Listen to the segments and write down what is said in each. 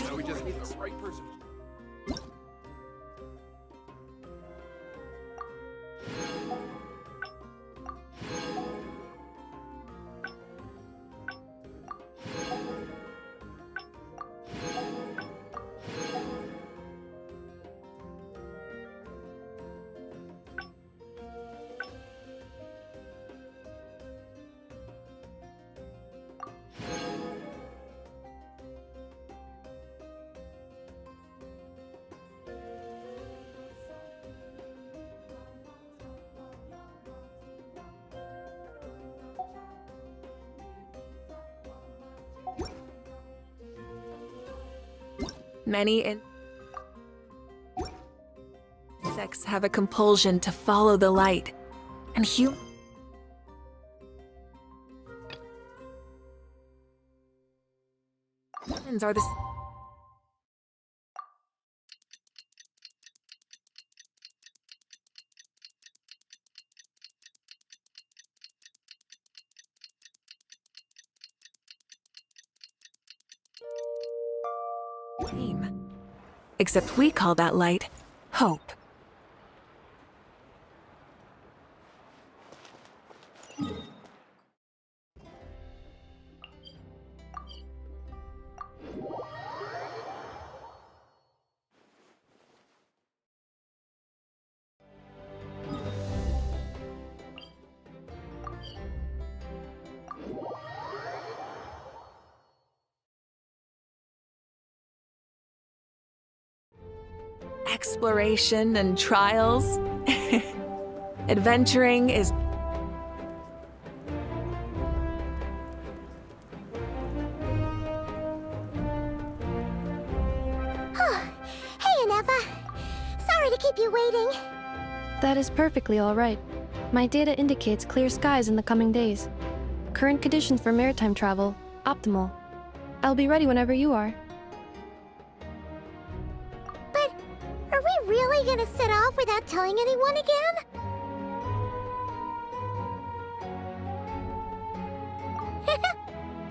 So we just need the right person. Many insects have a compulsion to follow the light, and humans are the same. Except we call that light hope. Exploration and trials. Adventuring is... Hey, Aneva. Sorry to keep you waiting. That is perfectly all right. My data indicates clear skies in the coming days. Current conditions for maritime travel, optimal. I'll be ready whenever you are. But are we really gonna set off without telling anyone again?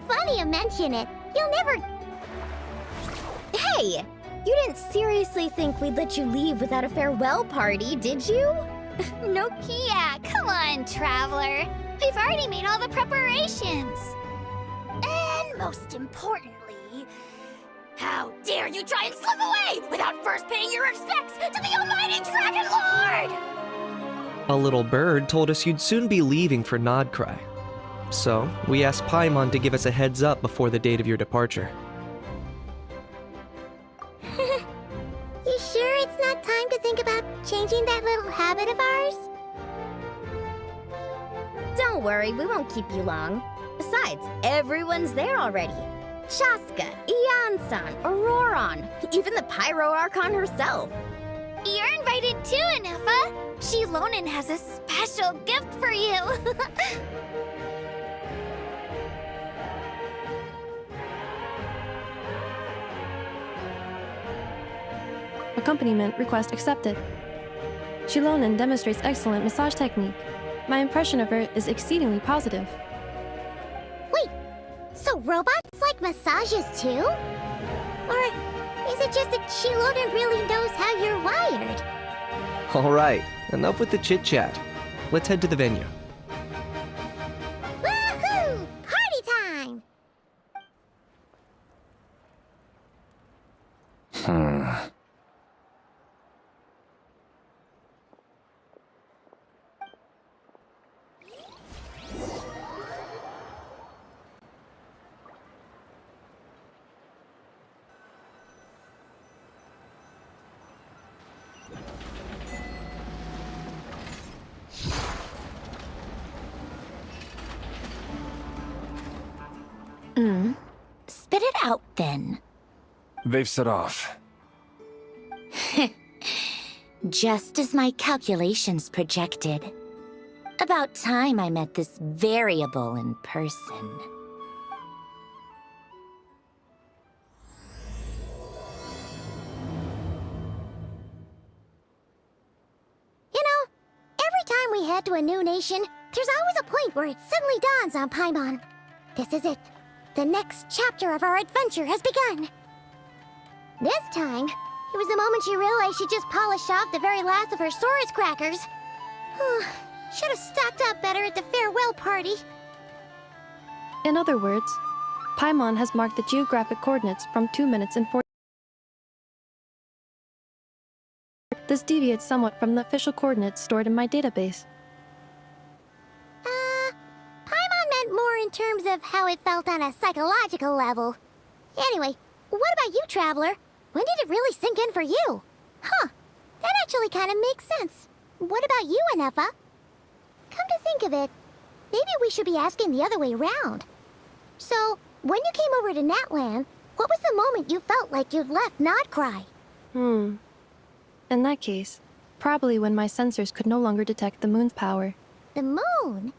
Funny you mention it. You'll never... Hey! You didn't seriously think we'd let you leave without a farewell party, did you? Nokia, come on, Traveler. We've already made all the preparations. And most importantly, how dare you try and slip away without first paying your respects to the almighty Dragon Lord! A little bird told us you'd soon be leaving for Krai. So, we asked Paimon to give us a heads up before the date of your departure. You sure it's not time to think about changing that little habit of ours? Don't worry, we won't keep you long. Besides, everyone's there already. Shaska, Ian-san, Auroron, even the Pyro Archon herself. You're invited too, Anefa. Shilonen has a special gift for you. Accompaniment request accepted. Shilonen demonstrates excellent massage technique. My impression of her is exceedingly positive. Wait, so robots like massages too? Or is it just that Shilonen really knows how you're wired? Alright, enough with the chit-chat. Let's head to the venue. Woohoo! Party time! Spit it out then. They've set off. Just as my calculations projected. About time I met this variable in person. You know, every time we head to a new nation, there's always a point where it suddenly dawns on Paimon. This is it. The next chapter of our adventure has begun. This time, it was the moment she realized she just polished off the very last of her Saurus crackers. Should have stocked up better at the farewell party. In other words, Paimon has marked the geographic coordinates from 2 minutes and 40. This deviates somewhat from the official coordinates stored in my database. Paimon meant more in terms of how it felt on a psychological level. Anyway, what about you, Traveler? When did it really sink in for you? Huh, that actually kind of makes sense. What about you, Anefa? Come to think of it, maybe we should be asking the other way around. So, when you came over to Natlan, what was the moment you felt like you'd left Nodcry? In that case, probably when my sensors could no longer detect the moon's power. The moon?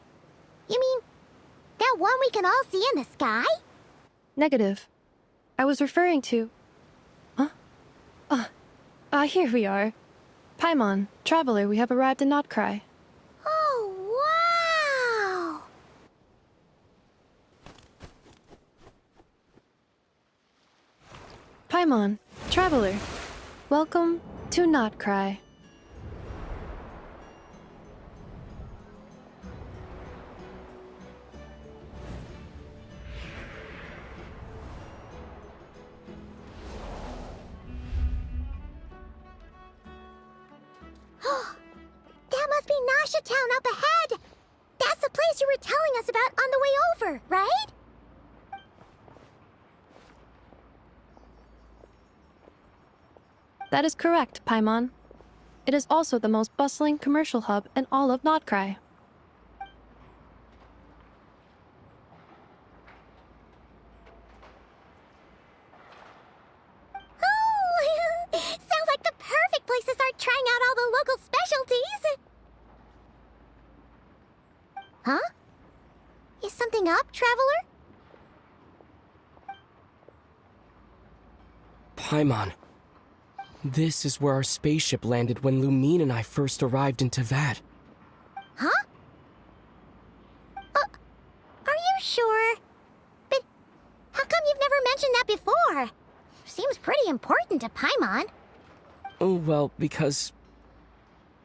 You mean, that one we can all see in the sky? Negative. I was referring to... Huh? Here we are. Paimon, Traveler, we have arrived in Nodcry. Oh, wow! Paimon, Traveler, welcome to Nodcry. That must be Nasha Town up ahead! That's the place you were telling us about on the way over, right? That is correct, Paimon. It is also the most bustling commercial hub in all of Nodcry. Oh! Sounds like the perfect place to start trying out all the local specialties! Huh? Is something up, Traveler? Paimon. This is where our spaceship landed when Lumine and I first arrived in Teyvat. Huh? Are you sure? But how come you've never mentioned that before? Seems pretty important to Paimon. Oh, well, because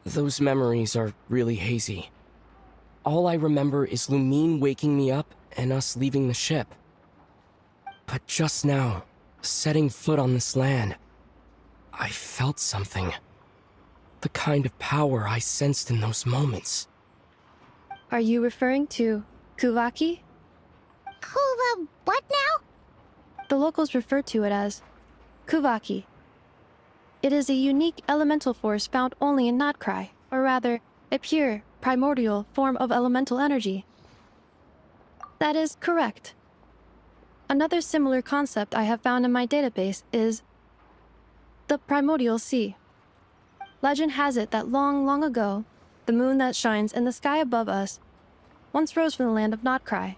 those memories are really hazy. All I remember is Lumine waking me up and us leaving the ship. But just now, setting foot on this land, I felt something. The kind of power I sensed in those moments. Are you referring to Kuvaki? Kuva, what now? The locals refer to it as Kuvaki. It is a unique elemental force found only in Nodcry, or rather, a pure, primordial form of elemental energy. That is correct. Another similar concept I have found in my database is the primordial sea. Legend has it that long, long ago, the moon that shines in the sky above us once rose from the land of Krai.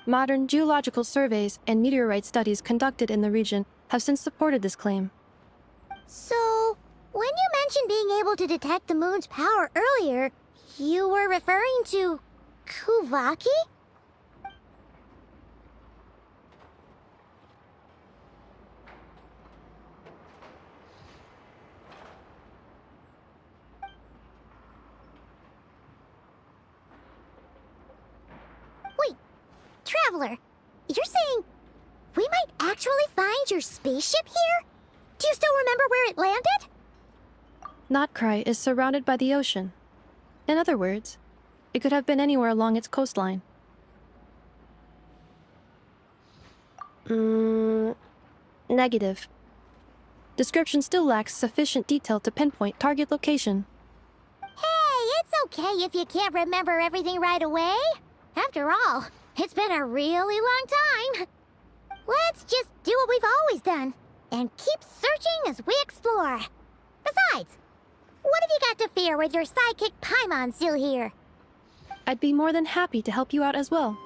Modern geological surveys and meteorite studies conducted in the region have since supported this claim. So, when you mentioned being able to detect the moon's power earlier, you were referring to Kuvaki? Wait, Traveler, you're saying we might actually find your spaceship here? Do you still remember where it landed? Krai is surrounded by the ocean. In other words, it could have been anywhere along its coastline. Negative. Description still lacks sufficient detail to pinpoint target location. Hey, it's okay if you can't remember everything right away. After all, it's been a really long time. Let's just do what we've always done, and keep searching as we explore. Besides, what have you got to fear with your sidekick Paimon still here? I'd be more than happy to help you out as well.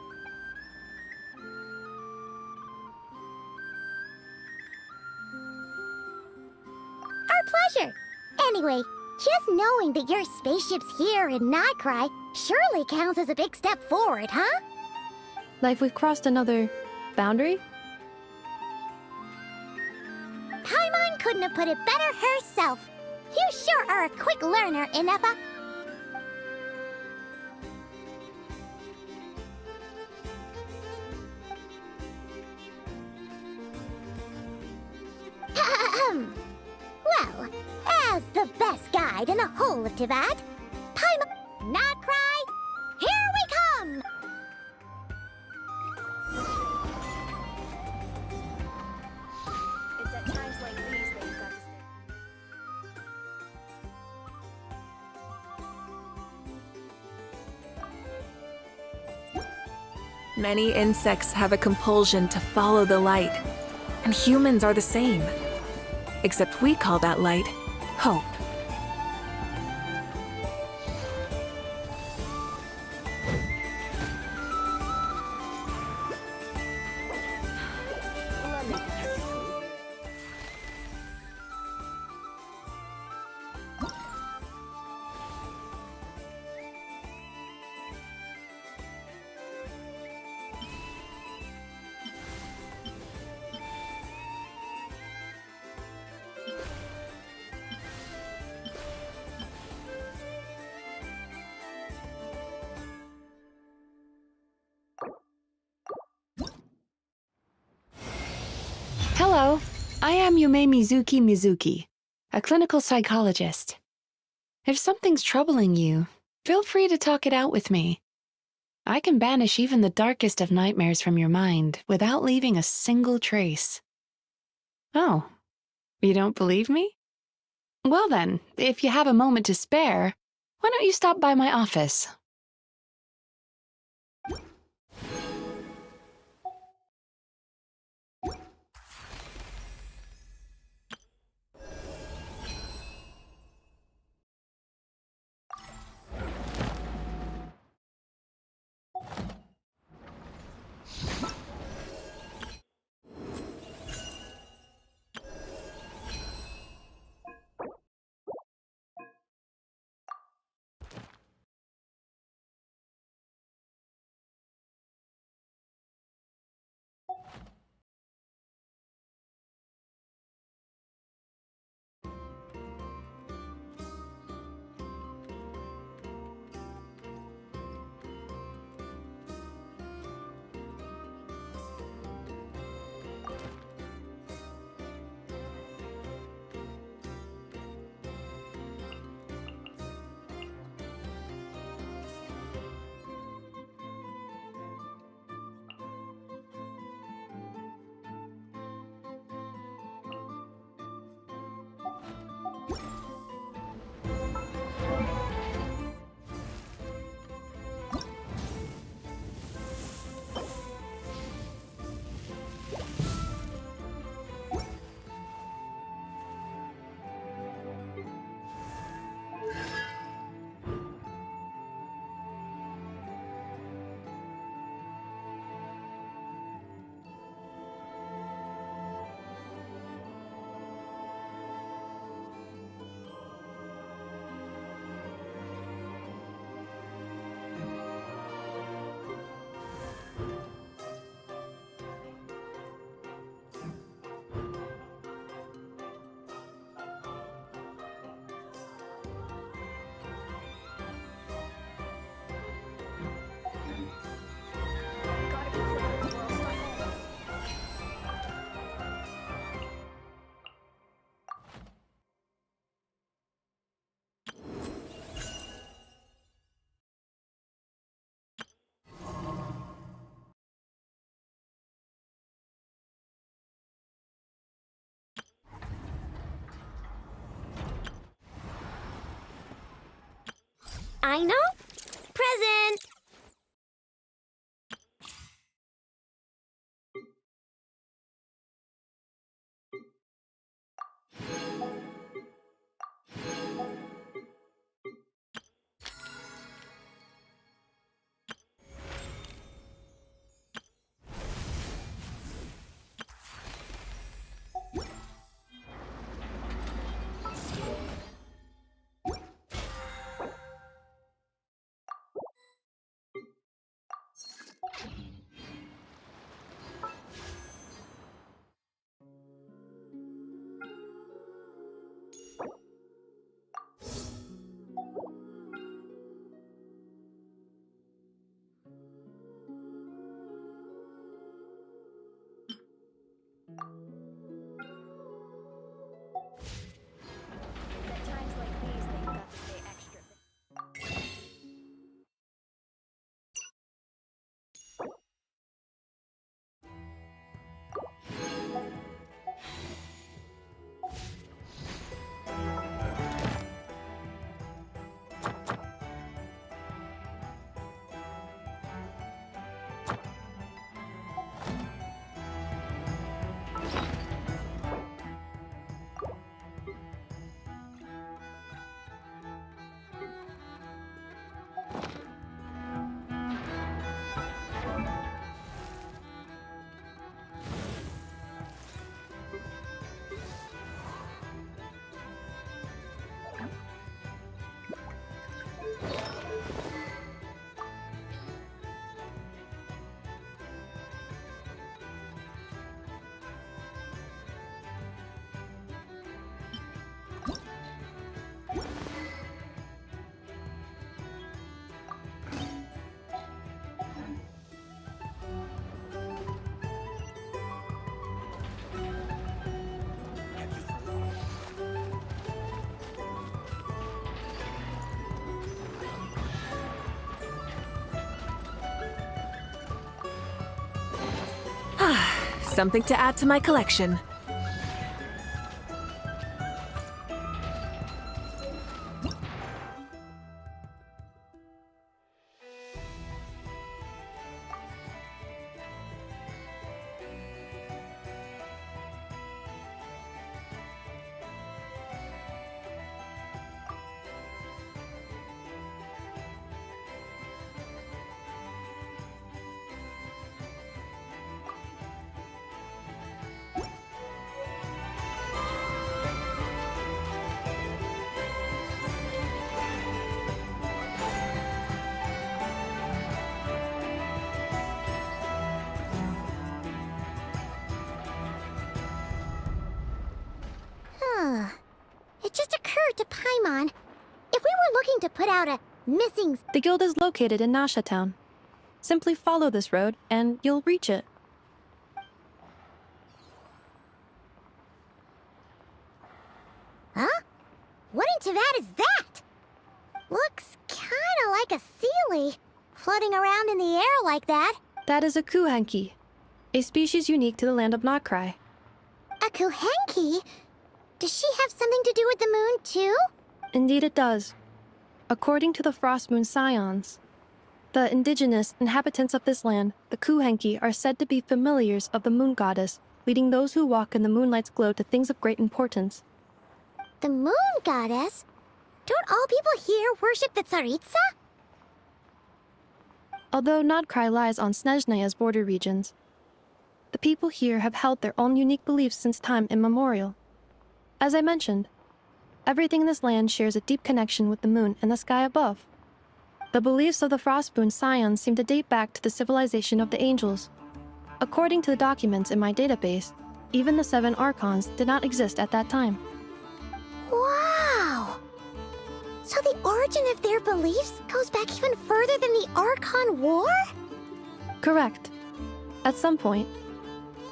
Our pleasure. Anyway, just knowing that your spaceship's here in Krai surely counts as a big step forward, huh? Like we've crossed another boundary? Paimon couldn't have put it better herself. You sure are a quick learner, Inefa. Well, as the best guide in the whole of Teyvat, Paimon, Krai, here we come! It's at times like these that you've got to stay. Many insects have a compulsion to follow the light, and humans are the same. Except we call that light hope. Hello, I am Yume Mizuki, a clinical psychologist. If something's troubling you, feel free to talk it out with me. I can banish even the darkest of nightmares from your mind without leaving a single trace. Oh, you don't believe me? Well then, if you have a moment to spare, why don't you stop by my office? I know. Present! Something to add to my collection. It just occurred to Paimon. If we were looking to put out a missing... The guild is located in Nasha Town. Simply follow this road, and you'll reach it. Huh? What into that is that? Looks kinda like a Sealy, floating around in the air like that. That is a kuhanki, a species unique to the land of Krai. A Kuhenki? Does she have something to do with the moon, too? Indeed it does. According to the Frost Moon Scions, the indigenous inhabitants of this land, the kuhenki, are said to be familiars of the moon goddess, leading those who walk in the moonlight's glow to things of great importance. The moon goddess? Don't all people here worship the Tsaritsa? Although Krai lies on Snezhnaya's border regions, the people here have held their own unique beliefs since time immemorial. As I mentioned, everything in this land shares a deep connection with the moon and the sky above. The beliefs of the Frostmoon Scions seem to date back to the civilization of the angels. According to the documents in my database, even the 7 Archons did not exist at that time. Wow! So the origin of their beliefs goes back even further than the Archon War? Correct. At some point,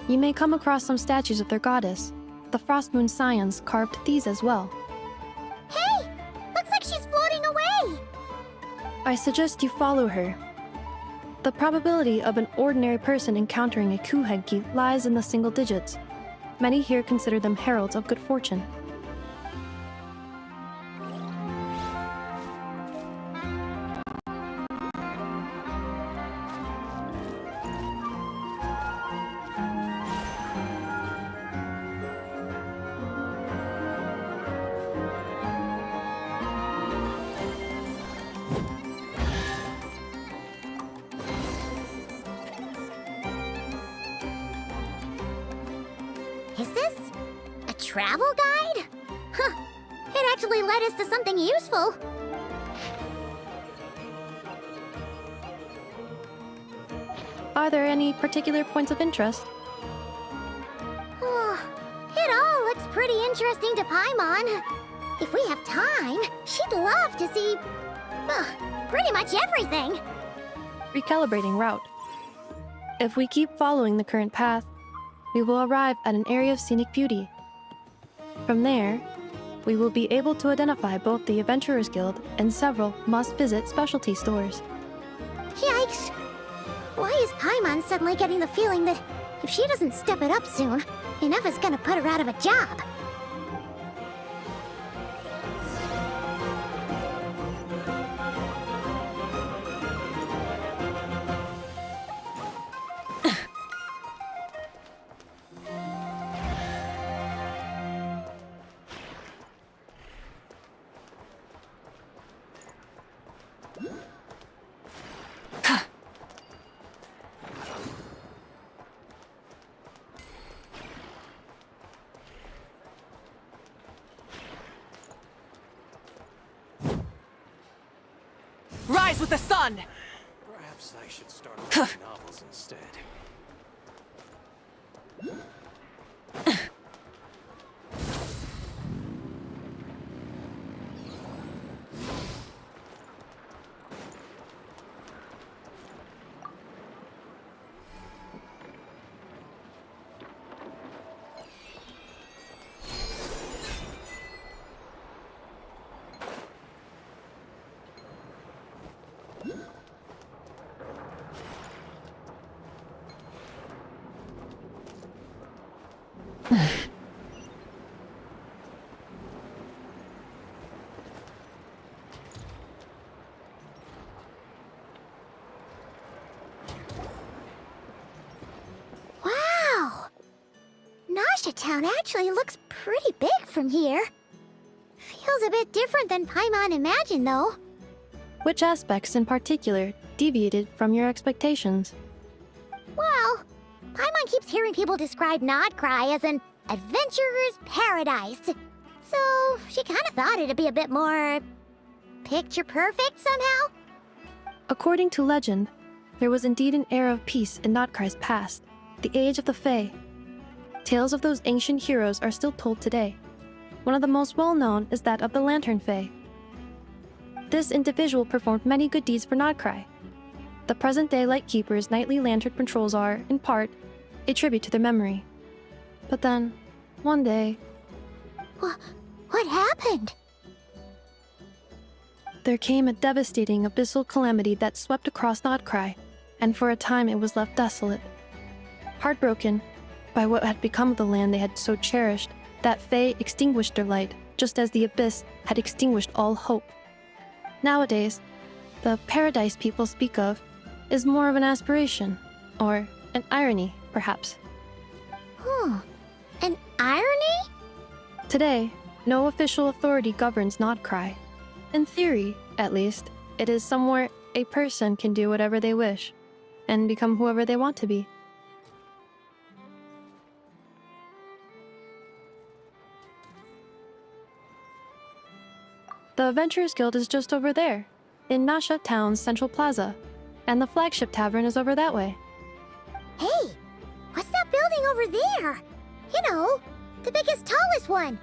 you may come across some statues of their goddess. The Frostmoon Scions carved these as well. Hey! Looks like she's floating away! I suggest you follow her. The probability of an ordinary person encountering a kuhenki lies in the single digits. Many here consider them heralds of good fortune. Is this a travel guide? Huh. It actually led us to something useful. Are there any particular points of interest? It all looks pretty interesting to Paimon. If we have time, she'd love to see... pretty much everything. Recalibrating route. If we keep following the current path, we will arrive at an area of scenic beauty. From there, we will be able to identify both the Adventurers Guild and several must-visit specialty stores. Yikes! Why is Paimon suddenly getting the feeling that if she doesn't step it up soon, Inufa's gonna put her out of a job? Rise with the sun! Perhaps I should start writing novels instead. Wow! Nasha Town actually looks pretty big from here. Feels a bit different than Paimon imagined, though. Which aspects in particular deviated from your expectations? Well, Paimon keeps hearing people describe Krai as an adventurer's paradise. So, she kind of thought it'd be a bit more... picture-perfect somehow? According to legend, there was indeed an era of peace in Krai's past, the age of the Fae. Tales of those ancient heroes are still told today. One of the most well-known is that of the Lantern Fae. This individual performed many good deeds for Krai. The present-day Lightkeeper's nightly lantern patrols are, in part, a tribute to their memory. But then, one day... What happened? There came a devastating abyssal calamity that swept across Krai, and for a time it was left desolate. Heartbroken by what had become of the land they had so cherished, that Fae extinguished their light, just as the abyss had extinguished all hope. Nowadays, the paradise people speak of is more of an aspiration, or an irony, perhaps. An irony? Today, no official authority governs Krai. In theory, at least, it is somewhere a person can do whatever they wish, and become whoever they want to be. The Adventurers Guild is just over there, in Nasha Town's Central Plaza, and the flagship tavern is over that way. Hey, what's that building over there? You know, the biggest, tallest one.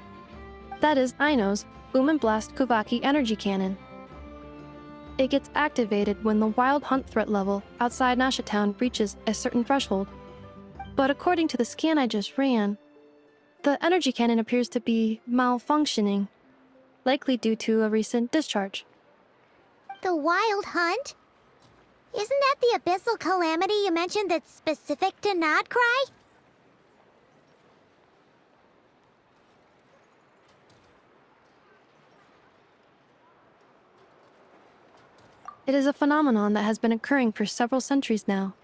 That is Aino's Boom and Blast Kuvaki energy cannon. It gets activated when the wild hunt threat level outside Nasha Town reaches a certain threshold. But according to the scan I just ran, the energy cannon appears to be malfunctioning, likely due to a recent discharge. The wild hunt? Isn't that the abyssal calamity you mentioned that's specific to Krai? It is a phenomenon that has been occurring for several centuries now.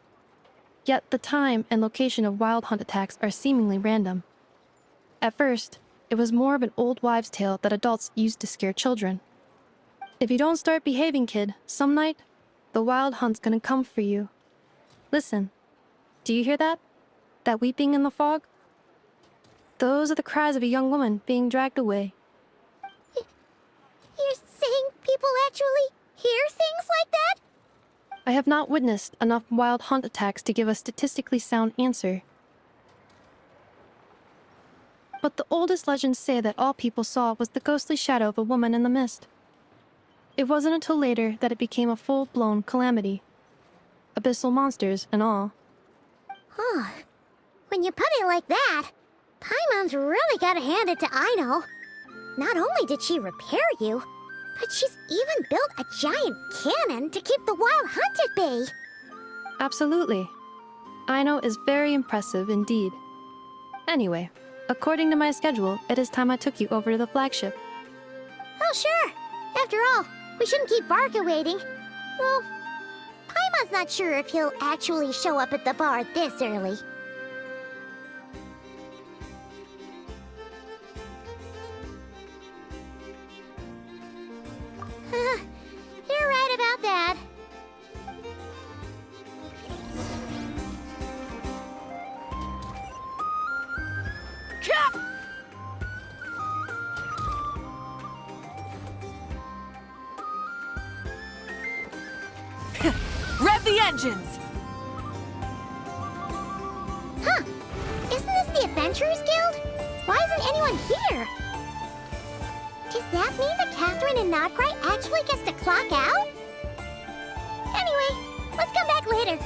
Yet the time and location of wild hunt attacks are seemingly random. At first, it was more of an old wives' tale that adults used to scare children. If you don't start behaving, kid, some night, the wild hunt's gonna come for you. Listen, do you hear that? That weeping in the fog? Those are the cries of a young woman being dragged away. You're saying people actually hear things like that? I have not witnessed enough wild hunt attacks to give a statistically sound answer. But the oldest legends say that all people saw was the ghostly shadow of a woman in the mist. It wasn't until later that it became a full-blown calamity. Abyssal monsters and all. Huh. When you put it like that, Paimon's really gotta hand it to Aino. Not only did she repair you, but she's even built a giant cannon to keep the wild hunt at bay. Absolutely. Aino is very impressive indeed. Anyway, according to my schedule, it is time I took you over to the flagship. Oh, sure. After all, we shouldn't keep Varka waiting. Well, Paimon's not sure if he'll actually show up at the bar this early. You're right about that. Rev the engines! Huh. Isn't this the Adventurers Guild? Why isn't anyone here? Does that mean that Catherine and Krai actually gets to clock out? Anyway, let's come back later.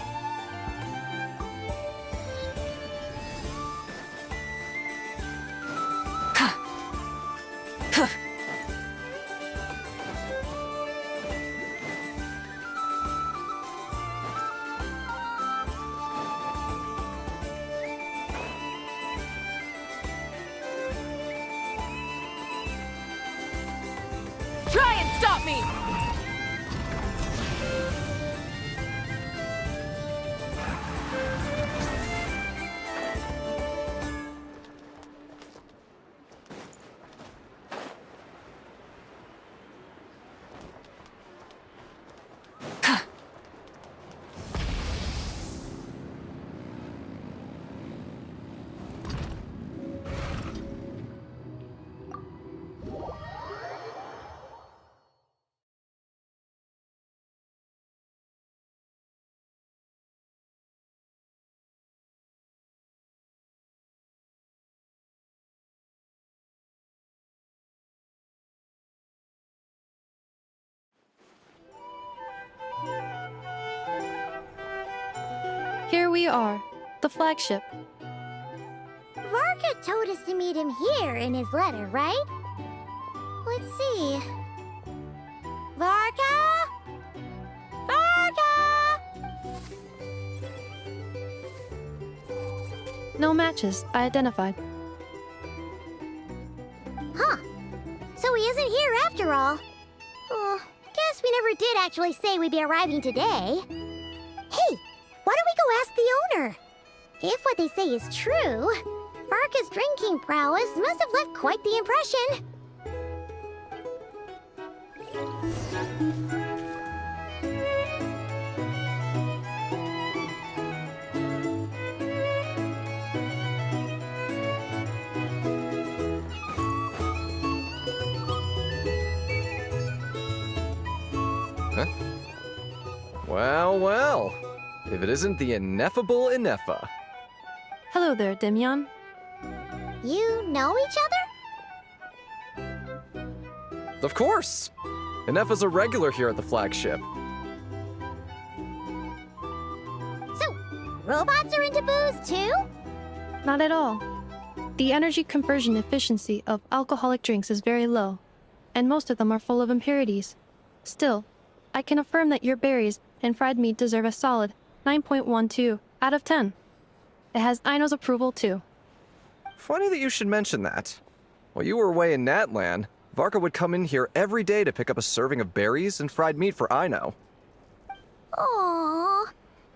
Try and stop me! Here we are, the flagship. Varka told us to meet him here in his letter, right? Let's see. Varka? Varka! No matches, I identified. Huh. So he isn't here after all. Oh, guess we never did actually say we'd be arriving today. Hey, why don't we go ask the owner? If what they say is true, Varka's drinking prowess must have left quite the impression. Huh? Well, well. If it isn't the ineffable Ineffa. Hello there, Demyon. You know each other? Of course! Ineffa's a regular here at the flagship. So, robots are into booze too? Not at all. The energy conversion efficiency of alcoholic drinks is very low, and most of them are full of impurities. Still, I can affirm that your berries and fried meat deserve a solid 9.12 out of 10. It has Aino's approval too. Funny that you should mention that. While you were away in Natlan, Varka would come in here every day to pick up a serving of berries and fried meat for Aino. Aww.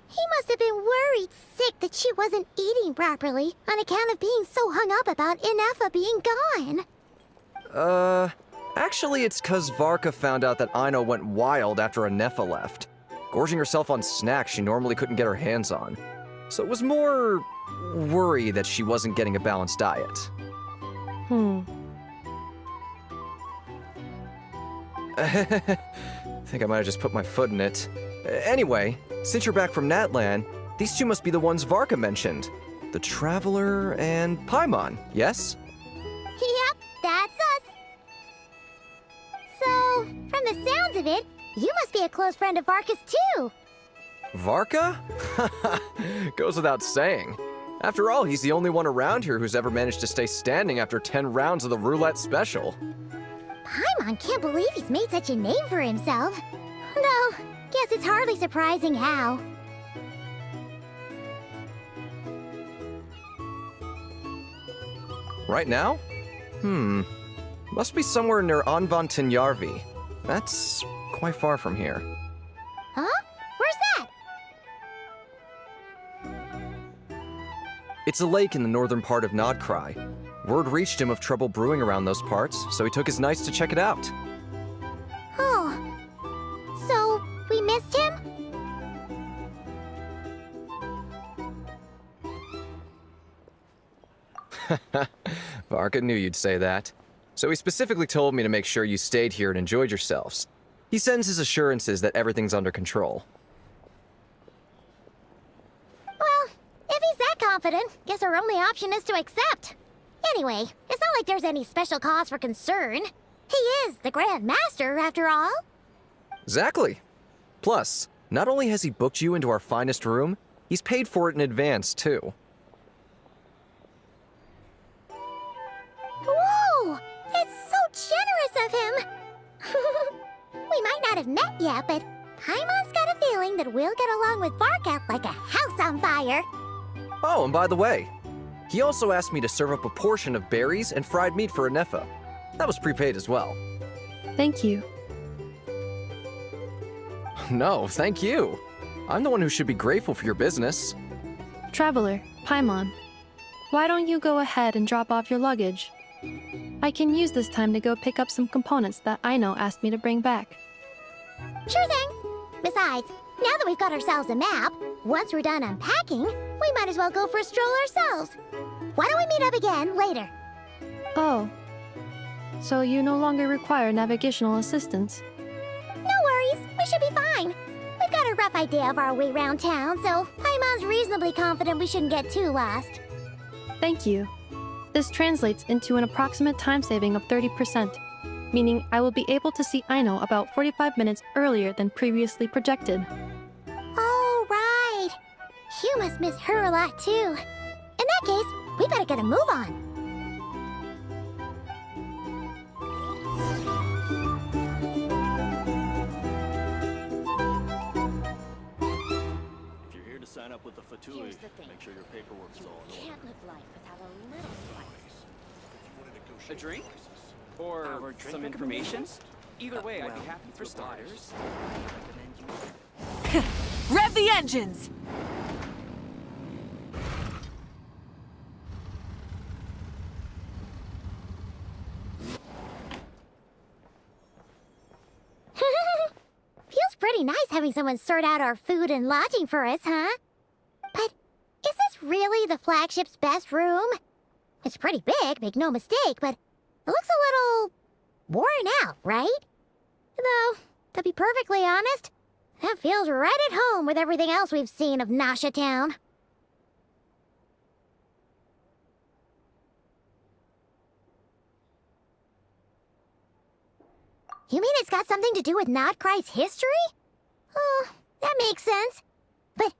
He must have been worried sick that she wasn't eating properly on account of being so hung up about Ineffa being gone. Actually it's 'cause Varka found out that Aino went wild after Ineffa left, gorging herself on snacks she normally couldn't get her hands on. So it was more worry that she wasn't getting a balanced diet. Think I might have just put my foot in it. Anyway, since you're back from Natlan, these two must be the ones Varka mentioned. The Traveler and Paimon, yes? Yep, that's us. So, from the sounds of it, you must be a close friend of Varka's too. Varka? Goes without saying. After all, he's the only one around here who's ever managed to stay standing after 10 rounds of the roulette special. Paimon can't believe he's made such a name for himself. Though, guess it's hardly surprising how. Right now? Must be somewhere near Anvantinyarvi. That's quite far from here. Huh? Where's that? It's a lake in the northern part of Krai. Word reached him of trouble brewing around those parts, so he took his knights to check it out. Oh. So, we missed him? Varka knew you'd say that. So he specifically told me to make sure you stayed here and enjoyed yourselves. He sends his assurances that everything's under control. Well, if he's that confident, guess our only option is to accept. Anyway, it's not like there's any special cause for concern. He is the Grand Master, after all. Exactly. Plus, not only has he booked you into our finest room, he's paid for it in advance, too. Whoa! It's so generous of him! We might not have met yet, but Paimon's got a feeling that we'll get along with Varka like a house on fire. Oh, and by the way, he also asked me to serve up a portion of berries and fried meat for Anefa. That was prepaid as well. Thank you. No, thank you. I'm the one who should be grateful for your business. Traveler, Paimon, why don't you go ahead and drop off your luggage? I can use this time to go pick up some components that Aino asked me to bring back. Sure thing. Besides, now that we've got ourselves a map, once we're done unpacking, we might as well go for a stroll ourselves. Why don't we meet up again later? Oh. So you no longer require navigational assistance? No worries, we should be fine. We've got a rough idea of our way around town, so Paimon's reasonably confident we shouldn't get too lost. Thank you. This translates into an approximate time saving of 30%, meaning I will be able to see Aino about 45 minutes earlier than previously projected. Oh, right. You must miss her a lot, too. In that case, we better get a move on. If you're here to sign up with the Fatui, make sure your paperwork is all in order. Can't live life without a little slice. A drink? Or some information? Either way, I'd be happy for starters. Rev the engines! Feels pretty nice having someone sort out our food and lodging for us, huh? But is this really the flagship's best room? It's pretty big, make no mistake, but it looks a little worn out, right? Though, to be perfectly honest, that feels right at home with everything else we've seen of Nasha Town. You mean it's got something to do with Krai's history? Oh, that makes sense. But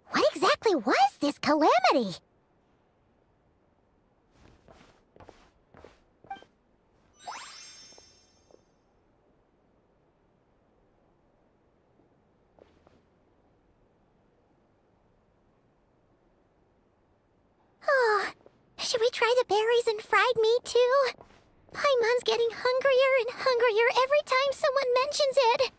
what exactly was this calamity? Oh, should we try the berries and fried meat too? Paimon's getting hungrier and hungrier every time someone mentions it.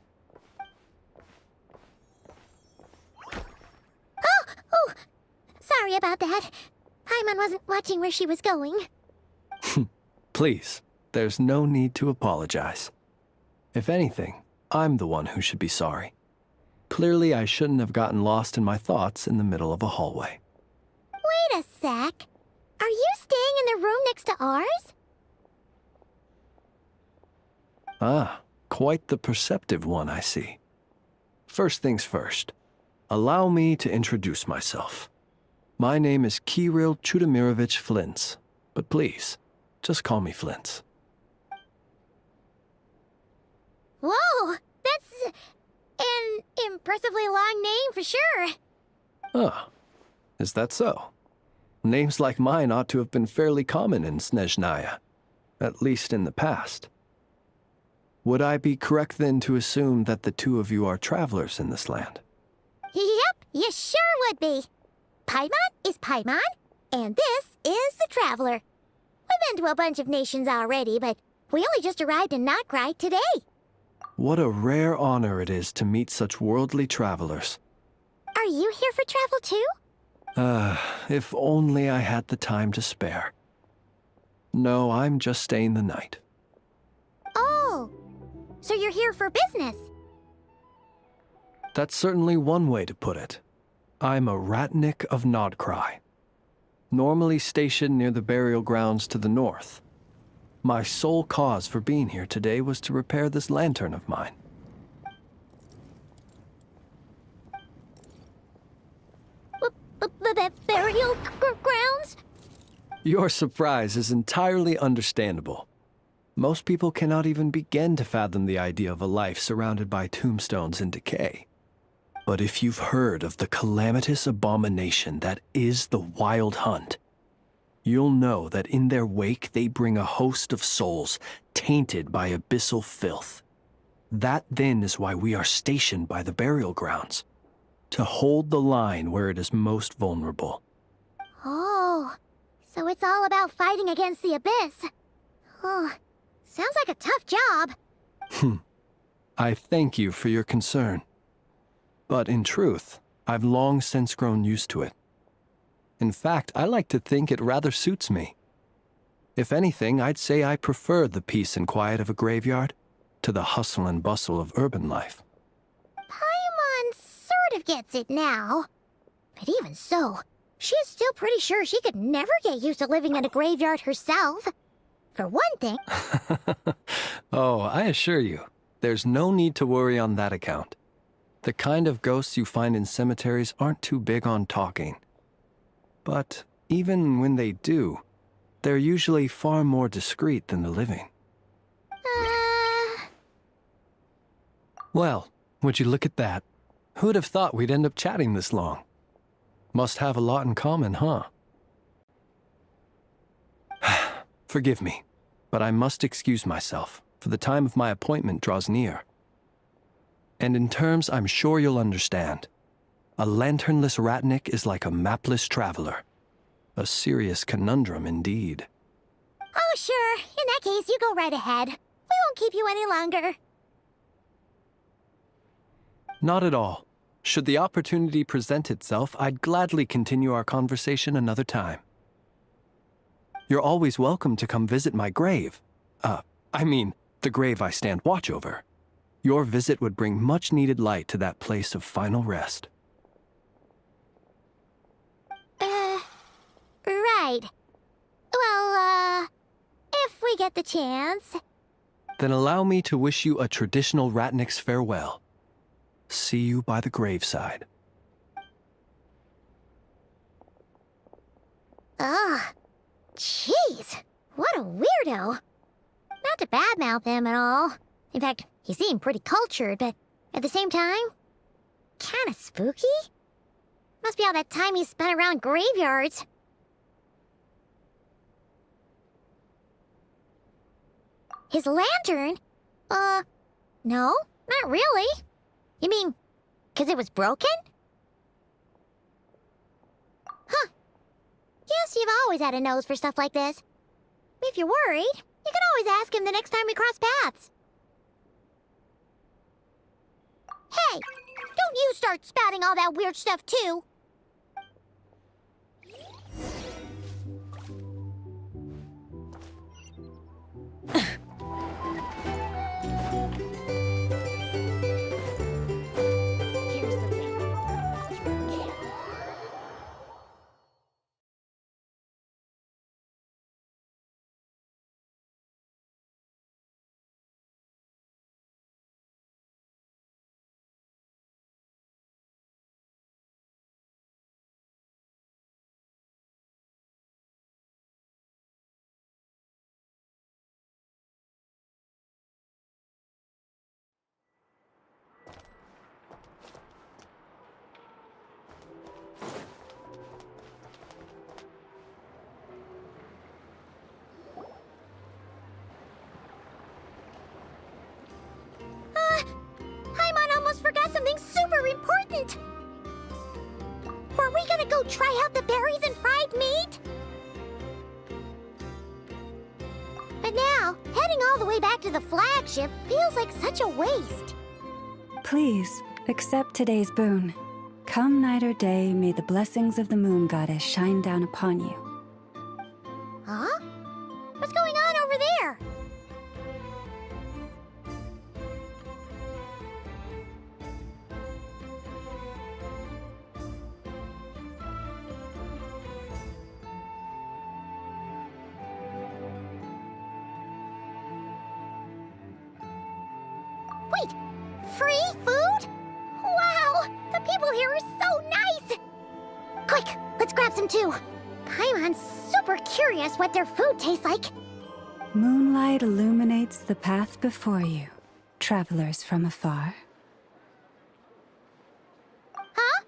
Oh, sorry about that. Paimon wasn't watching where she was going. Please, there's no need to apologize. If anything, I'm the one who should be sorry. Clearly, I shouldn't have gotten lost in my thoughts in the middle of a hallway. Wait a sec. Are you staying in the room next to ours? Ah, quite the perceptive one, I see. First things first, allow me to introduce myself. My name is Kirill Chudamirovich Flintz, but please, just call me Flintz. Whoa, that's an impressively long name for sure. Ah, is that so? Names like mine ought to have been fairly common in Snezhnaya, at least in the past. Would I be correct then to assume that the two of you are travelers in this land? Yep, you sure would be. Paimon is Paimon, and this is the Traveler. We've been to a bunch of nations already, but we only just arrived in Krai today. What a rare honor it is to meet such worldly travelers. Are you here for travel too? If only I had the time to spare. No, I'm just staying the night. Oh, so you're here for business? That's certainly one way to put it. I'm a Ratnik of Krai, normally stationed near the burial grounds to the north. My sole cause for being here today was to repair this lantern of mine. Burial grounds? Your surprise is entirely understandable. Most people cannot even begin to fathom the idea of a life surrounded by tombstones and decay. But if you've heard of the calamitous abomination that is the Wild Hunt, you'll know that in their wake they bring a host of souls tainted by abyssal filth. That then is why we are stationed by the burial grounds, to hold the line where it is most vulnerable. Oh, so it's all about fighting against the abyss. Oh, sounds like a tough job. I thank you for your concern. But in truth, I've long since grown used to it. In fact, I like to think it rather suits me. If anything, I'd say I prefer the peace and quiet of a graveyard to the hustle and bustle of urban life. Paimon sort of gets it now. But even so, she's still pretty sure she could never get used to living in a graveyard herself. For one thing... Oh, I assure you, there's no need to worry on that account. The kind of ghosts you find in cemeteries aren't too big on talking. But even when they do, they're usually far more discreet than the living. Well, would you look at that? Who'd have thought we'd end up chatting this long? Must have a lot in common, huh? Forgive me, but I must excuse myself, for the time of my appointment draws near. And in terms I'm sure you'll understand, a lanternless Ratnik is like a mapless traveler. A serious conundrum indeed. Oh, sure. In that case, you go right ahead. We won't keep you any longer. Not at all. Should the opportunity present itself, I'd gladly continue our conversation another time. You're always welcome to come visit my grave. I mean, the grave I stand watch over. Your visit would bring much-needed light to that place of final rest. Right. Well, if we get the chance... Then allow me to wish you a traditional Ratnik's farewell. See you by the graveside. Ugh. Jeez. What a weirdo. Not to badmouth him at all. In fact, he seemed pretty cultured, but at the same time, kinda spooky? Must be all that time he spent around graveyards. His lantern? No, not really. You mean, 'cause it was broken? Huh. Guess you've always had a nose for stuff like this. If you're worried, you can always ask him the next time we cross paths. Hey, don't you start spouting all that weird stuff too. something super important! Were we gonna go try out the berries and fried meat? But now, heading all the way back to the flagship feels like such a waste. Please, accept today's boon. Come night or day, may the blessings of the moon goddess shine down upon you. Huh? What's going on over there? Wait! Free food? Wow! The people here are so nice! Quick! Let's grab some too! Paimon's super curious what their food tastes like. Moonlight illuminates the path before you, travelers from afar. Huh?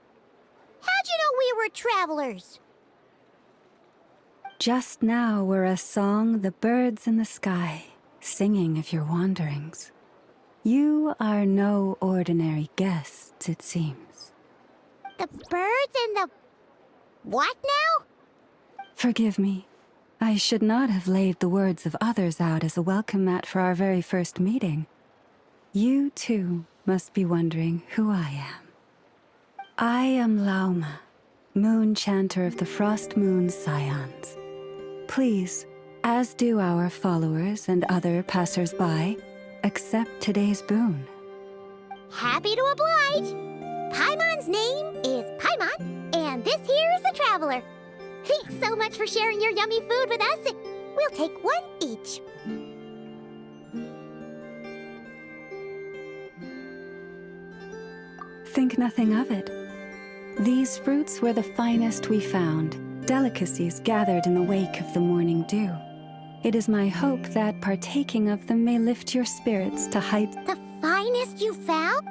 How'd you know we were travelers? Just now were a song the birds in the sky, singing of your wanderings. You are no ordinary guests, it seems. The birds and the... what now? Forgive me. I should not have laid the words of others out as a welcome mat for our very first meeting. You, too, must be wondering who I am. I am Lauma, moon chanter of the Frost Moon Scions. Please, as do our followers and other passers-by, accept today's boon. Happy to oblige! Paimon's name is Paimon, and this here is the Traveler. Thanks so much for sharing your yummy food with us. We'll take one each. Think nothing of it. These fruits were the finest we found, delicacies gathered in the wake of the morning dew. It is my hope that partaking of them may lift your spirits to heights. The finest you found?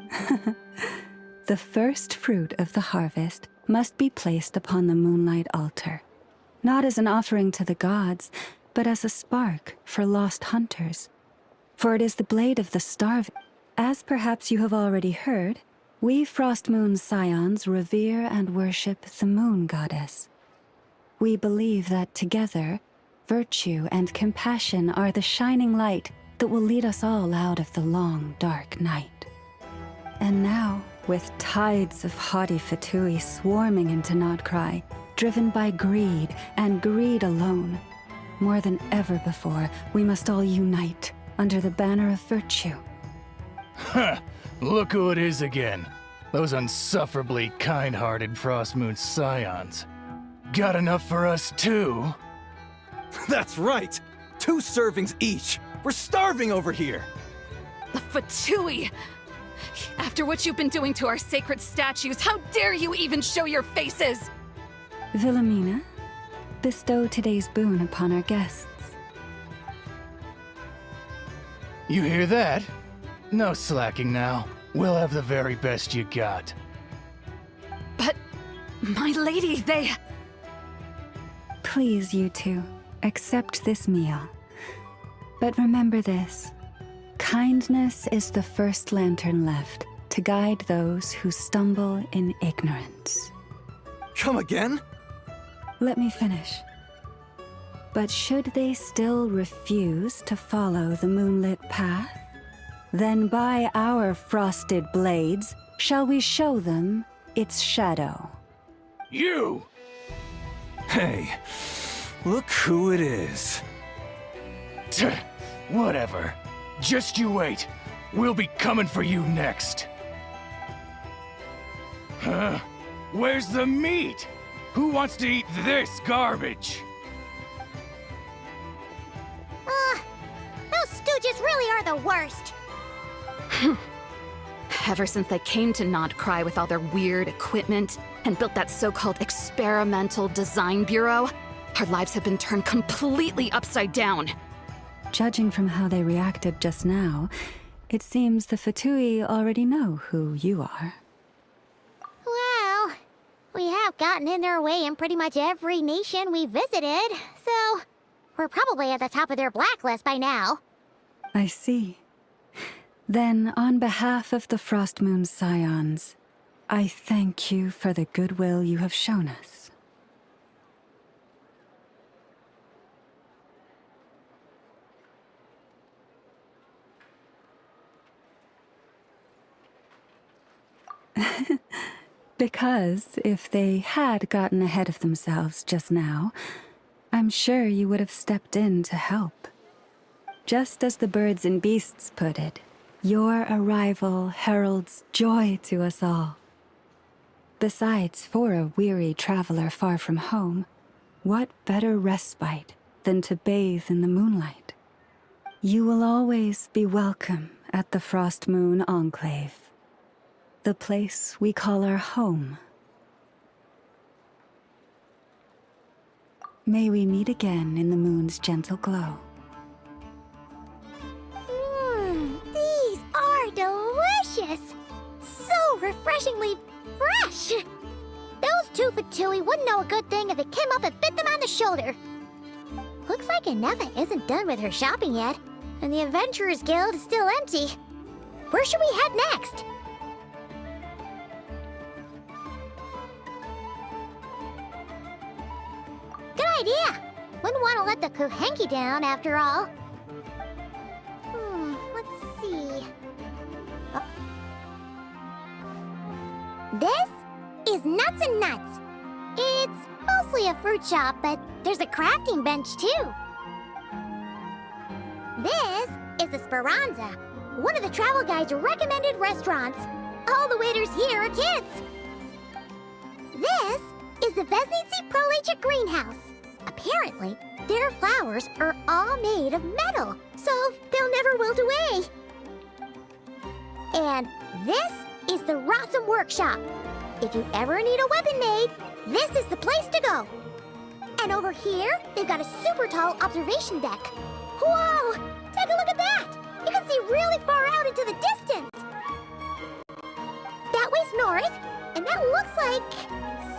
The first fruit of the harvest must be placed upon the moonlight altar, not as an offering to the gods, but as a spark for lost hunters. For it is the blade of the starving. As perhaps you have already heard, we Frost Moon Scions revere and worship the moon goddess. We believe that together, virtue and compassion are the shining light that will lead us all out of the long, dark night. And now, with tides of haughty Fatui swarming into Krai, driven by greed and greed alone, more than ever before, we must all unite under the banner of virtue. Ha! Look who it is again. Those unsufferably kind-hearted Frost Moon Scions. Got enough for us too? That's right! 2 servings each! We're starving over here! The Fatui! After what you've been doing to our sacred statues, how dare you even show your faces! Wilhelmina, bestow today's boon upon our guests. You hear that? No slacking now. We'll have the very best you got. But, my lady, they... Please, you two, accept this meal. But remember this. Kindness is the first lantern left to guide those who stumble in ignorance. Come again? Let me finish. But should they still refuse to follow the moonlit path, then by our frosted blades shall we show them its shadow. You! Hey, look who it is. Whatever. Just you wait. We'll be coming for you next. Huh? Where's the meat? Who wants to eat this garbage? Those stooges really are the worst. Ever since they came to Krai with all their weird equipment and built that so-called experimental design bureau, our lives have been turned completely upside down. Judging from how they reacted just now, it seems the Fatui already know who you are. Well, we have gotten in their way in pretty much every nation we visited, so we're probably at the top of their blacklist by now. I see. Then, on behalf of the Frost Moon Scions, I thank you for the goodwill you have shown us. Because if they had gotten ahead of themselves just now, I'm sure you would have stepped in to help. Just as the birds and beasts put it, your arrival heralds joy to us all. Besides, for a weary traveler far from home, what better respite than to bathe in the moonlight? You will always be welcome at the Frost Moon Enclave, the place we call our home. May we meet again in the moon's gentle glow. These are delicious! So refreshingly fresh! Those two Fatui wouldn't know a good thing if it came up and bit them on the shoulder. Looks like Inefa isn't done with her shopping yet, and the Adventurers Guild is still empty. Where should we head next? Good idea! Wouldn't want to let the Kuhenki down, after all. Let's see... This is Nuts and Nuts. It's mostly a fruit shop, but there's a crafting bench, too. This is the Speranza, one of the travel guide's recommended restaurants. All the waiters here are kids. This is the Vesnitsi Prolecha greenhouse. Apparently, their flowers are all made of metal, so they'll never wilt away. And this is the Rossum Workshop. If you ever need a weapon made, this is the place to go. And over here, they've got a super tall observation deck. Whoa! Take a look at that! You can see really far out into the distance. That way's north, and that looks like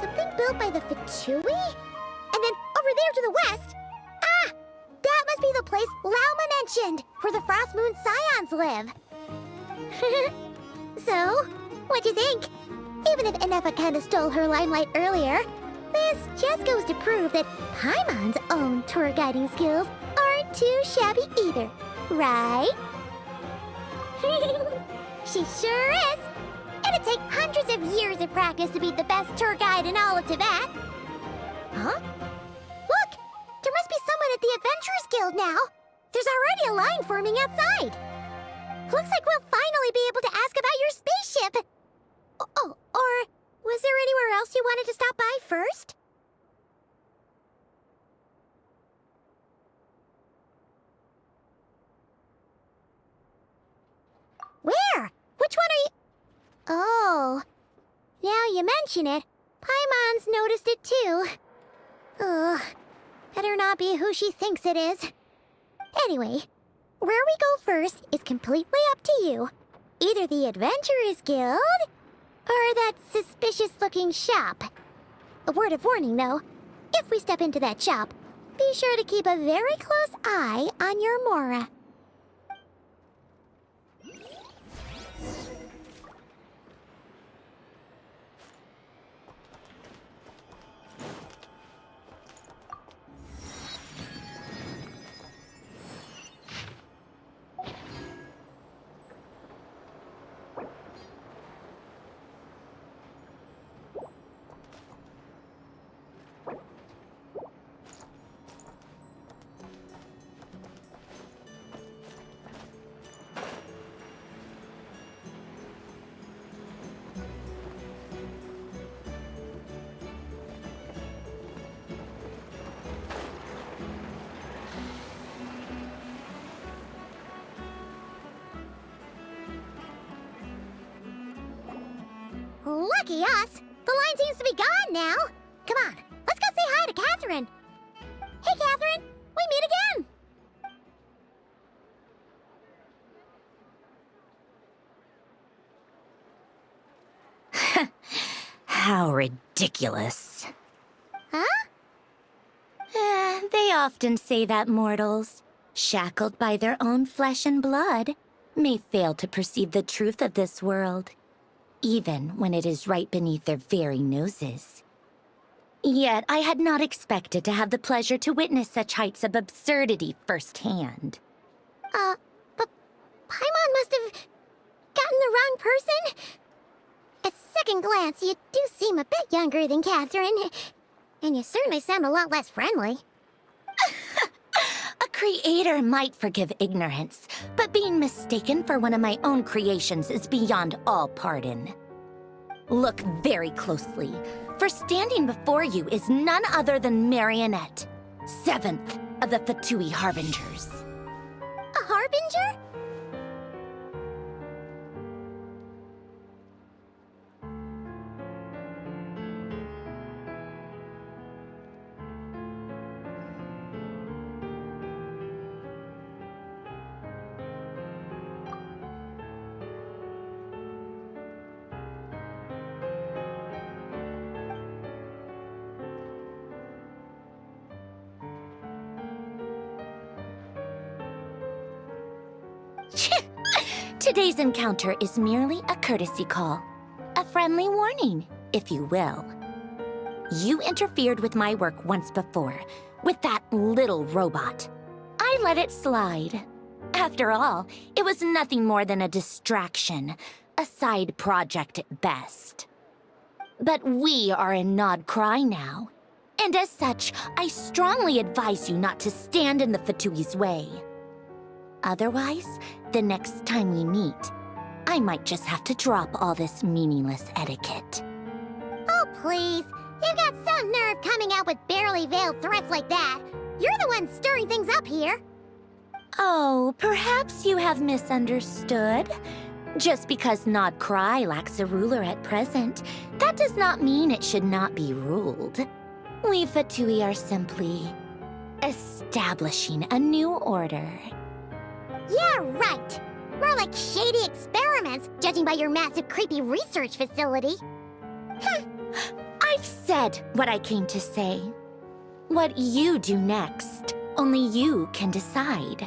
something built by the Fatui? And then over there to the west, that must be the place Lauma mentioned, where the Frost Moon Scions live. So, what'd you think? Even if Inefa kinda stole her limelight earlier, this just goes to prove that Paimon's own tour guiding skills aren't too shabby either, right? She sure is! It'd take hundreds of years of practice to beat the best tour guide in all of Tibet. Huh? Look! There must be someone at the Adventurers Guild now! There's already a line forming outside! Looks like we'll finally be able to ask about your spaceship! Oh, or was there anywhere else you wanted to stop by first? Where? Which one are you... Oh, now you mention it, Paimon's noticed it too. Ugh, better not be who she thinks it is. Anyway, where we go first is completely up to you. Either the Adventurers Guild, or that suspicious-looking shop. A word of warning, though. If we step into that shop, be sure to keep a very close eye on your Mora. Lucky us! The line seems to be gone now! Come on, let's go say hi to Catherine! Hey, Catherine! We meet again! How ridiculous. Huh? They often say that mortals, shackled by their own flesh and blood, may fail to perceive the truth of this world, even when it is right beneath their very noses. Yet I had not expected to have the pleasure to witness such heights of absurdity firsthand. But Paimon must have gotten the wrong person? At second glance, you do seem a bit younger than Catherine. And you certainly sound a lot less friendly. A creator might forgive ignorance, but being mistaken for one of my own creations is beyond all pardon. Look very closely, for standing before you is none other than Marionette, 7th of the Fatui Harbingers. A harbinger? Today's encounter is merely a courtesy call. A friendly warning, if you will. You interfered with my work once before, with that little robot. I let it slide. After all, it was nothing more than a distraction, a side project at best. But we are in Nod Krai now, and as such, I strongly advise you not to stand in the Fatui's way. Otherwise, the next time we meet, I might just have to drop all this meaningless etiquette. Oh, please. You've got some nerve coming out with barely veiled threats like that. You're the one stirring things up here. Oh, perhaps you have misunderstood. Just because Nod Krai lacks a ruler at present, that does not mean it should not be ruled. We Fatui are simply establishing a new order. Yeah, right. More like shady experiments, judging by your massive, creepy research facility. I've said what I came to say. What you do next, only you can decide.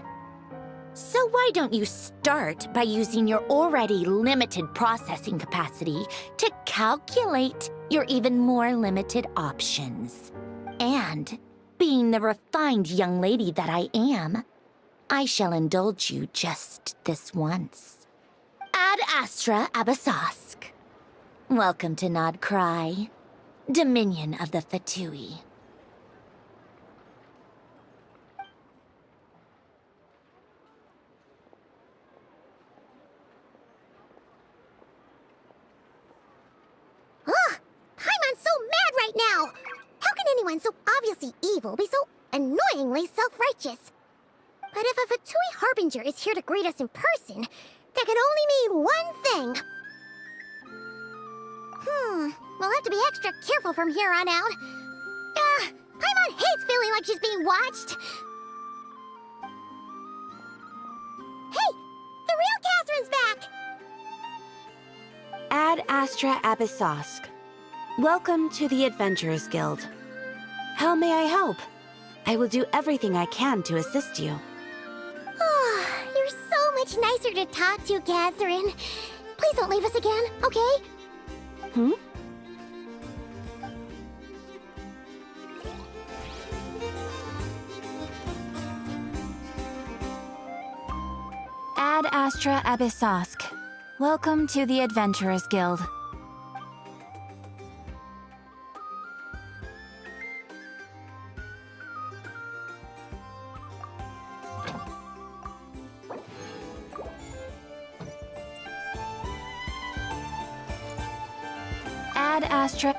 So why don't you start by using your already limited processing capacity to calculate your even more limited options? And, being the refined young lady that I am, I shall indulge you just this once. Ad Astra Abyssosque. Welcome to Nod Krai, Dominion of the Fatui. Ugh! Paimon's so mad right now! How can anyone so obviously evil be so annoyingly self-righteous? But if a Fatui Harbinger is here to greet us in person, that can only mean one thing. We'll have to be extra careful from here on out. Paimon hates feeling like she's being watched. Hey! The real Catherine's back! Ad Astra Abyssosque. Welcome to the Adventurers Guild. How may I help? I will do everything I can to assist you. You're so much nicer to talk to, Catherine. Please don't leave us again, okay? Ad Astra Abyssosque. Welcome to the Adventurers Guild. Ad Astra.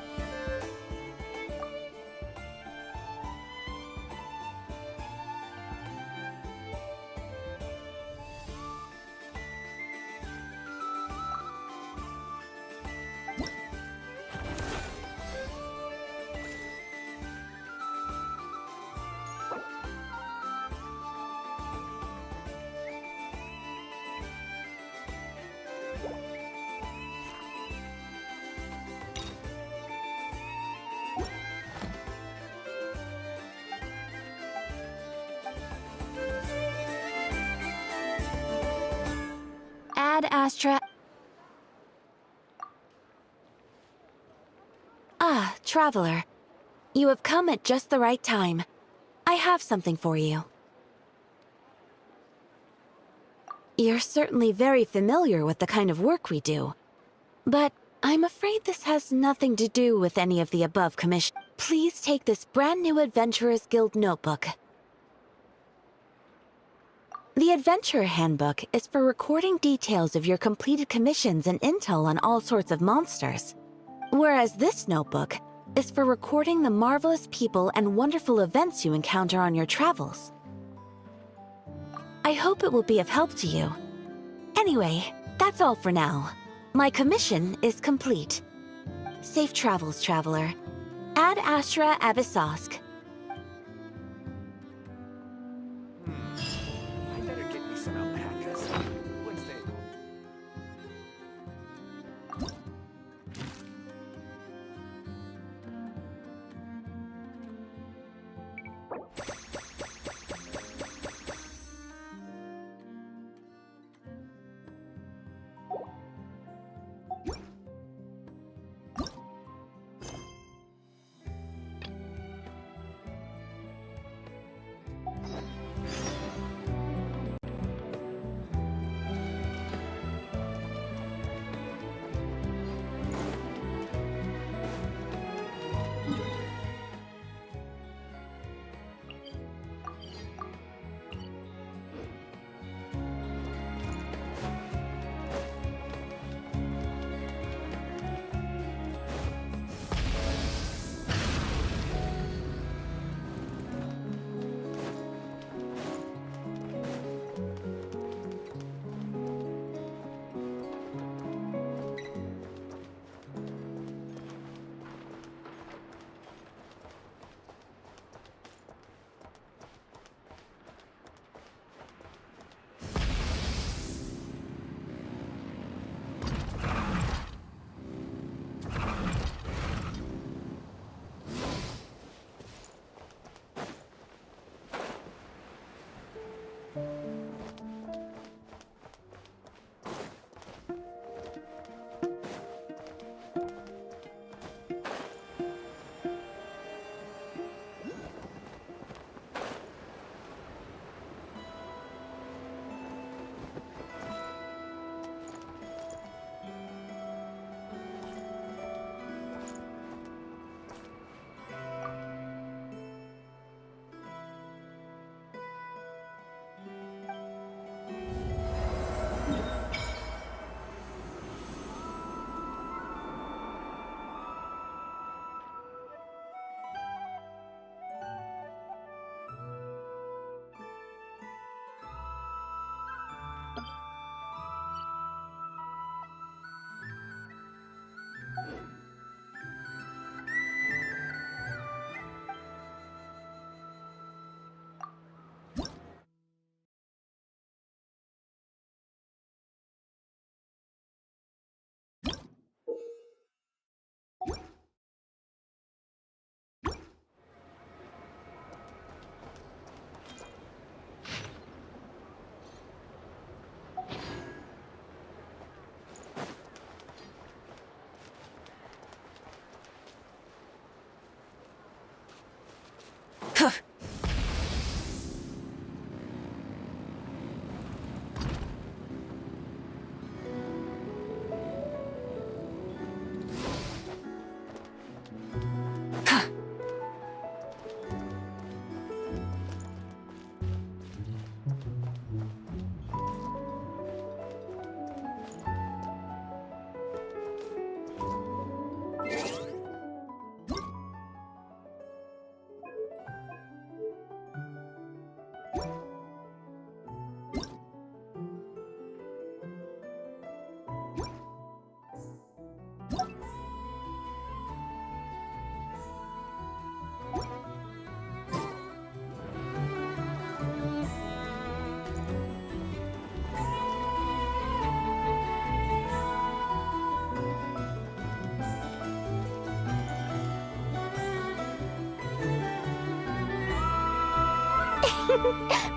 Astra. Ah, Traveler. You have come at just the right time. I have something for you. You're certainly very familiar with the kind of work we do. But I'm afraid this has nothing to do with any of the above commissions. Please take this brand new Adventurers Guild notebook. The Adventurer Handbook is for recording details of your completed commissions and intel on all sorts of monsters. Whereas this notebook is for recording the marvelous people and wonderful events you encounter on your travels. I hope it will be of help to you. Anyway, that's all for now. My commission is complete. Safe travels, Traveler. Ad Astra Abyssosk. I better get me some alpacas. Wednesday.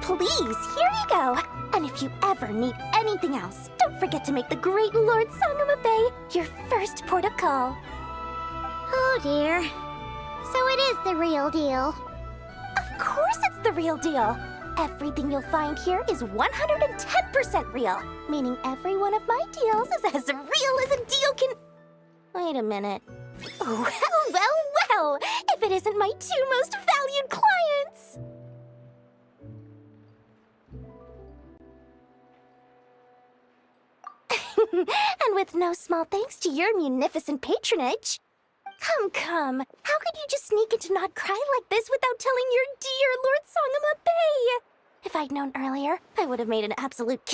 Please, here you go. An And if you ever need anything else, don't forget to make the great Lord Sangama Bay your first port of call. Oh dear. So it is the real deal. Of course it's the real deal. Everything you'll find here is 110% real, meaning every one of my deals is as real as a deal can... Wait a minute. Well, well, well, if it isn't my two most valued clients! And with no small thanks to your munificent patronage. Come, how could you just sneak into Not Krai like this without telling your dear Lord Sangama Bay? If I'd known earlier, I would have made an absolute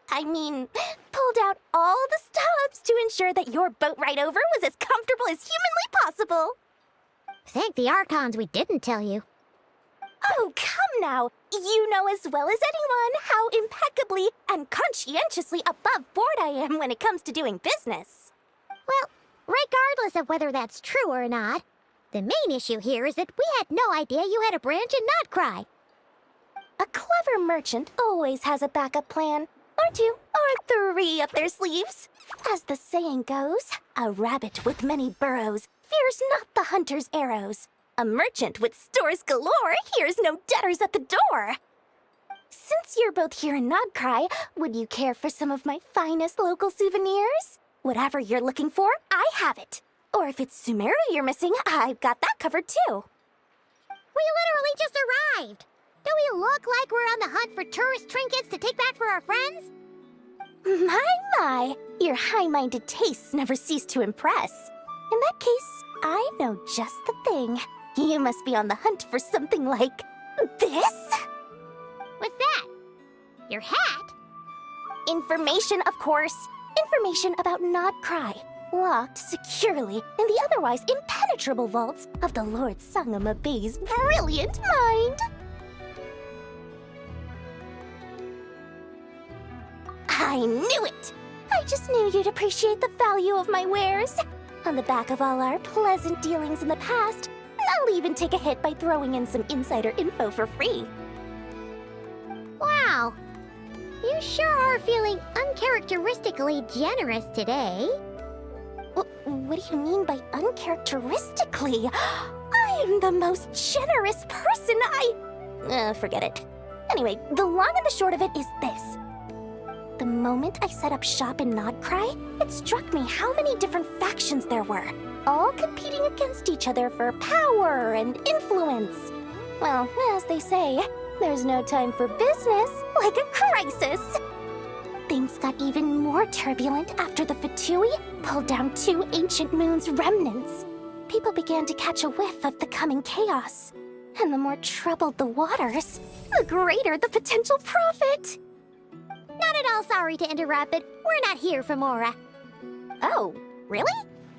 pulled out all the stops to ensure that your boat ride over was as comfortable as humanly possible. Thank the Archons we didn't tell you. Oh, come now. You know as well as anyone how impeccably and conscientiously above board I am when it comes to doing business. Well, regardless of whether that's true or not, the main issue here is that we had no idea you had a branch in Not Krai. A clever merchant always has a backup plan, or two, or three up their sleeves. As the saying goes, a rabbit with many burrows fears not the hunter's arrows. A merchant with stores galore hears no debtors at the door. Since you're both here in Not Krai, would you care for some of my finest local souvenirs? Whatever you're looking for, I have it. Or if it's Sumeru you're missing, I've got that covered too. We literally just arrived. Do we look like we're on the hunt for tourist trinkets to take back for our friends? My, your high-minded tastes never cease to impress. In that case, I know just the thing. You must be on the hunt for something like this? What's that? Your hat? Information, of course. Information about Not Krai, locked securely in the otherwise impenetrable vaults of the Lord Sangama Bay's brilliant mind. I knew it! I just knew you'd appreciate the value of my wares. On the back of all our pleasant dealings in the past, I'll even take a hit by throwing in some insider info for free. Wow. You sure are feeling uncharacteristically generous today. What do you mean by uncharacteristically? I am the most generous person forget it. Anyway, the long and the short of it is this. The moment I set up shop in Not Krai, it struck me how many different factions there were, all competing against each other for power and influence. Well, as they say, there's no time for business like a crisis. Things got even more turbulent after the Fatui pulled down 2 ancient moon's remnants. People began to catch a whiff of the coming chaos. And the more troubled the waters, the greater the potential profit. Not at all sorry to interrupt, but we're not here for Mora. Oh, really?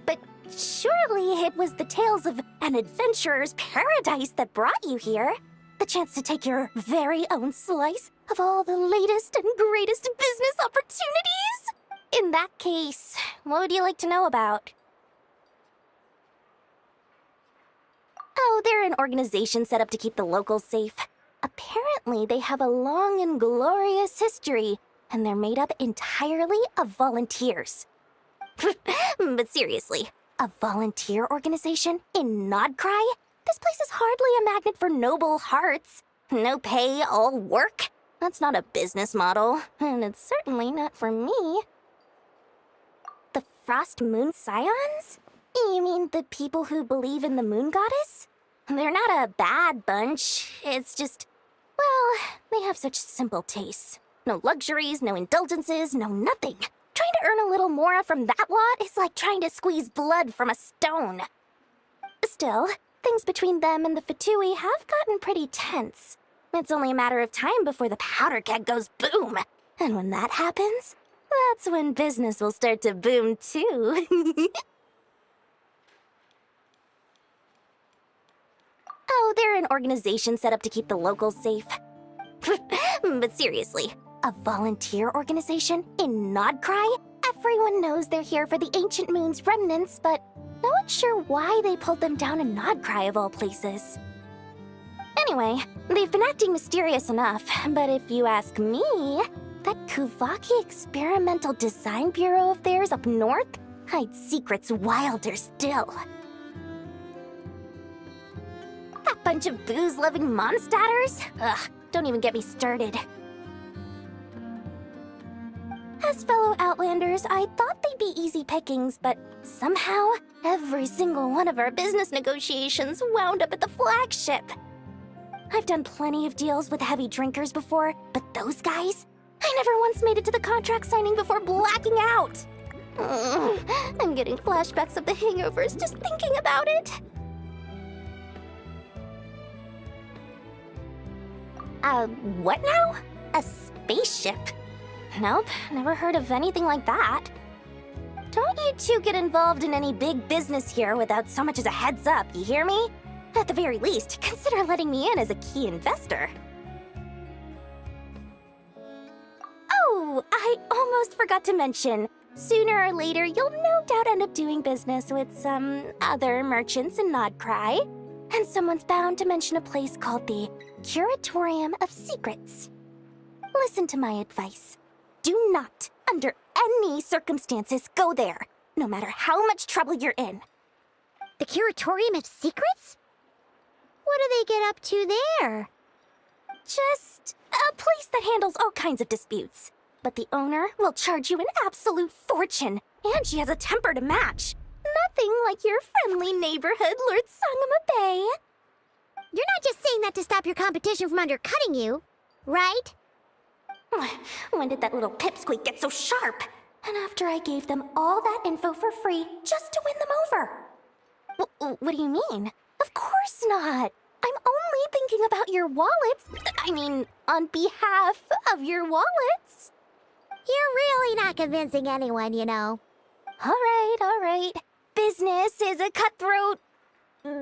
But surely it was the tales of an adventurer's paradise that brought you here. The chance to take your very own slice of all the latest and greatest business opportunities? In that case, what would you like to know about? Oh, they're an organization set up to keep the locals safe. Apparently, they have a long and glorious history, and they're made up entirely of volunteers. But seriously, a volunteer organization in Not Krai? This place is hardly a magnet for noble hearts. No pay, all work. That's not a business model, and it's certainly not for me. The Frost Moon Scions? You mean the people who believe in the moon goddess? They're not a bad bunch. It's just, well, they have such simple tastes. No luxuries, no indulgences, no nothing. Trying to earn a little more from that lot is like trying to squeeze blood from a stone. Still, things between them and the Fatui have gotten pretty tense. It's only a matter of time before the powder keg goes boom. And when that happens, that's when business will start to boom too. Oh, they're an organization set up to keep the locals safe. But seriously, a volunteer organization in Not Krai? Everyone knows they're here for the Ancient Moon's remnants, but no one's sure why they pulled them down in Not Krai of all places. Anyway, they've been acting mysterious enough, but if you ask me, That Kuvaki Experimental Design Bureau of theirs up north hides secrets wilder still. That bunch of booze-loving monsters? Ugh, don't even get me started. As fellow Outlanders, I thought they'd be easy pickings, but somehow, every single one of our business negotiations wound up at the flagship. I've done plenty of deals with heavy drinkers before, but those guys? I never once made it to the contract signing before blacking out. I'm getting flashbacks of the hangovers just thinking about it. What now? A spaceship? Nope, never heard of anything like that. Don't you two get involved in any big business here without so much as a heads up, you hear me? At the very least, consider letting me in as a key investor. Oh, I almost forgot to mention. Sooner or later, you'll no doubt end up doing business with some other merchants in Krai. And someone's bound to mention a place called the Curatorium of Secrets. Listen to my advice. Do not, under any circumstances, go there, no matter how much trouble you're in. The Curatorium of Secrets? What do they get up to there? Just a place that handles all kinds of disputes. But the owner will charge you an absolute fortune, and she has a temper to match. Nothing like your friendly neighborhood, Lord Sangama Bay. You're not just saying that to stop your competition from undercutting you, right? When did that little pipsqueak get so sharp? And after I gave them all that info for free just to win them over. What do you mean? Of course not. I'm only thinking about your wallets. I mean, on behalf of your wallets. You're really not convincing anyone, you know. All right. Business is a cutthroat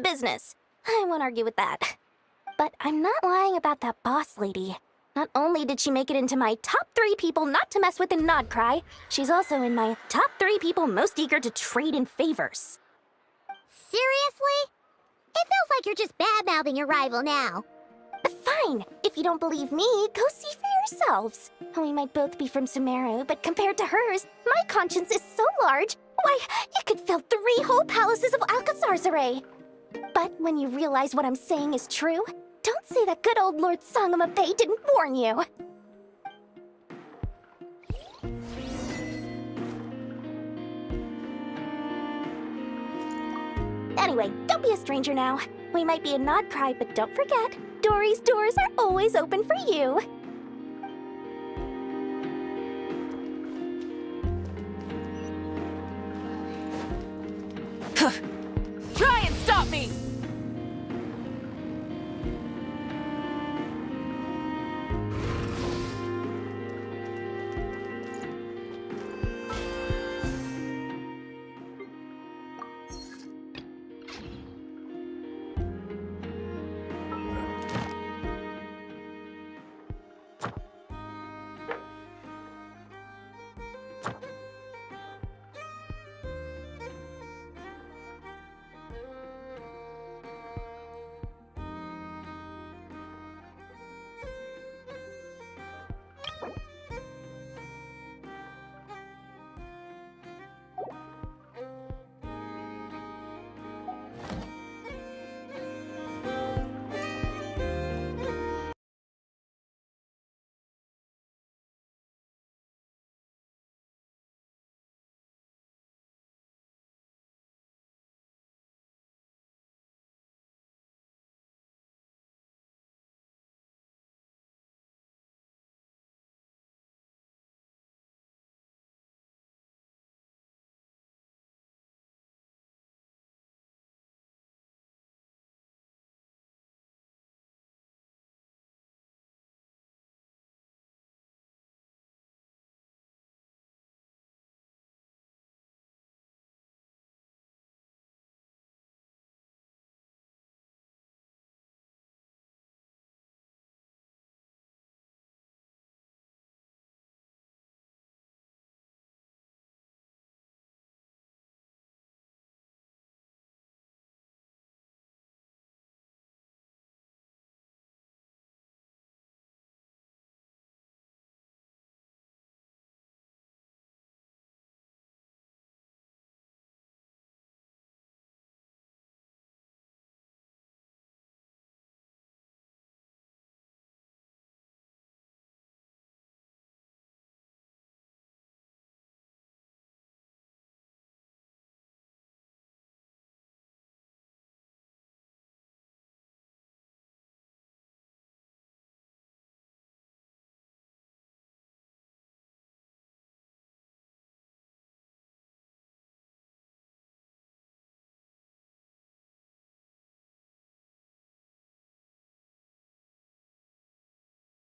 business. I won't argue with that. But I'm not lying about that boss lady. Not only did she make it into my top 3 people not to mess with in Krai, she's also in my top 3 people most eager to trade in favors. Seriously? It feels like you're just bad-mouthing your rival now. Fine. If you don't believe me, go see for yourselves. We might both be from Sumeru, but compared to hers, my conscience is so large, why, you could fill 3 whole palaces of Alcazar's. But when you realize what I'm saying is true, don't say that good old Lord Sangama Bay didn't warn you. Anyway, don't be a stranger now. We might be in Krai, but don't forget, Dory's doors are always open for you.